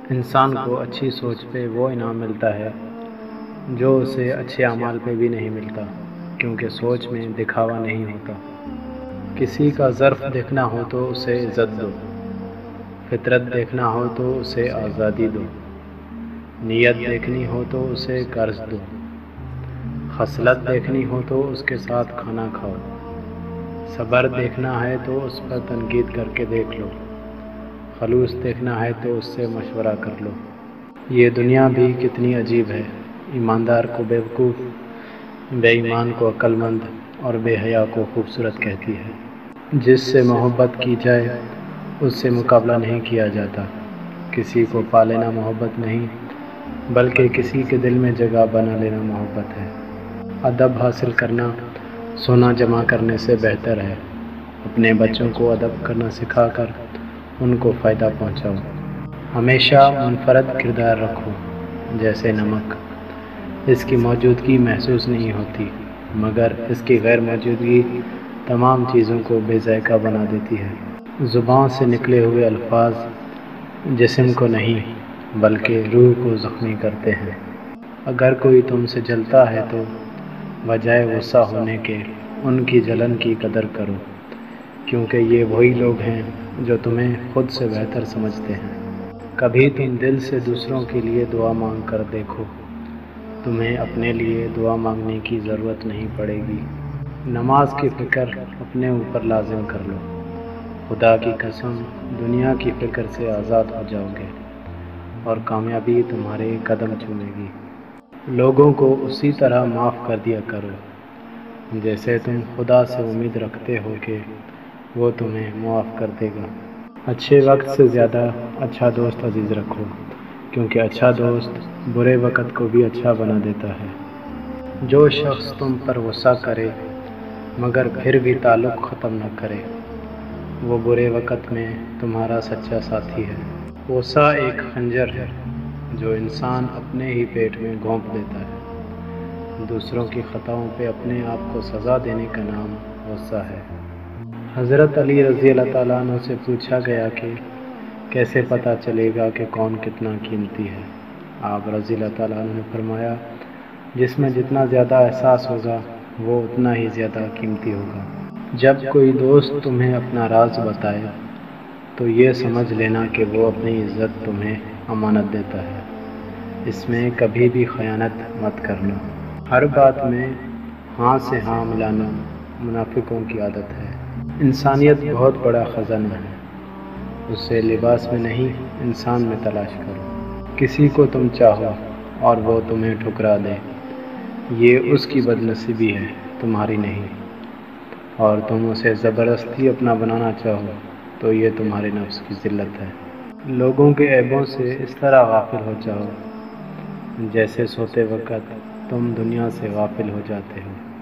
انسان کو اچھی سوچ پہ وہ انعام ملتا ہے جو اسے اچھے اعمال پہ بھی نہیں ملتا، کیونکہ سوچ میں دکھاوا نہیں ہوتا۔ کسی کا ظرف دیکھنا ہو تو اسے عزت دو، فطرت دیکھنا ہو تو اسے آزادی دو، نیت دیکھنی ہو تو اسے قرض دو، خصلت دیکھنی ہو تو اس کے ساتھ کھانا کھاؤ، صبر دیکھنا ہے تو اس پر تنقید کر کے دیکھ لو، خلوص دیکھنا ہے تو اس سے مشورہ کر لو۔ یہ دنیا بھی کتنی عجیب ہے، ایماندار کو بیوقوف، بے ایمان کو عقل مند اور بے حیا کو خوبصورت کہتی ہے۔ جس سے محبت کی جائے اس سے مقابلہ نہیں کیا جاتا، کسی کو پا لینا محبت نہیں بلکہ کسی کے دل میں جگہ بنا لینا محبت ہے۔ ادب حاصل کرنا سونا جمع کرنے سے بہتر ہے۔ اپنے بچوں کو ادب کرنا سکھا کر ان کو فائدہ پہنچاؤ۔ ہمیشہ منفرد کردار رکھو، جیسے نمک، اس کی موجودگی محسوس نہیں ہوتی مگر اس کی غیر موجودگی تمام چیزوں کو بے ذائقہ بنا دیتی ہے۔ زبان سے نکلے ہوئے الفاظ جسم کو نہیں بلکہ روح کو زخمی کرتے ہیں۔ اگر کوئی تم سے جلتا ہے تو بجائے غصہ ہونے کے ان کی جلن کی قدر کرو، کیونکہ یہ وہی لوگ ہیں جو تمہیں خود سے بہتر سمجھتے ہیں۔ کبھی تم دل سے دوسروں کے لیے دعا مانگ کر دیکھو، تمہیں اپنے لیے دعا مانگنے کی ضرورت نہیں پڑے گی۔ نماز کی فکر اپنے اوپر لازم کر لو، خدا کی قسم دنیا کی فکر سے آزاد ہو جاؤ گے اور کامیابی تمہارے قدم چومے گی۔ لوگوں کو اسی طرح معاف کر دیا کرو جیسے تم خدا سے امید رکھتے ہو کہ وہ تمہیں معاف کر دے گا۔ اچھے وقت سے زیادہ اچھا دوست عزیز رکھو، کیونکہ اچھا دوست برے وقت کو بھی اچھا بنا دیتا ہے۔ جو شخص تم پر غصہ کرے مگر پھر بھی تعلق ختم نہ کرے، وہ برے وقت میں تمہارا سچا ساتھی ہے۔ غصہ ایک خنجر ہے جو انسان اپنے ہی پیٹ میں گھونپ دیتا ہے۔ دوسروں کی خطاؤں پہ اپنے آپ کو سزا دینے کا نام غصہ ہے۔ حضرت علی رضی اللہ تعالیٰ عنہ سے پوچھا گیا کہ کیسے پتہ چلے گا کہ کون کتنا قیمتی ہے؟ آپ رضی اللہ تعالیٰ عنہ نے فرمایا، جس میں جتنا زیادہ احساس ہوگا وہ اتنا ہی زیادہ قیمتی ہوگا۔ جب کوئی دوست تمہیں اپنا راز بتائے تو یہ سمجھ لینا کہ وہ اپنی عزت تمہیں امانت دیتا ہے۔ اس میں کبھی بھی خیانت مت کرنا۔ ہر بات میں ہاں سے ہاں ملانا منافقوں کی عادت ہے۔ انسانیت بہت بڑا خزانہ ہے، اسے لباس میں نہیں انسان میں تلاش کرو۔ کسی کو تم چاہو اور وہ تمہیں ٹھکرا دے، یہ اس کی بد نصیبی ہے، تمہاری نہیں۔ اور تم اسے زبردستی اپنا بنانا چاہو تو یہ تمہارے نفس کی ذلت ہے۔ لوگوں کے عیبوں سے اس طرح غافل ہو جاؤ جیسے سوتے وقت تم دنیا سے غافل ہو جاتے ہو۔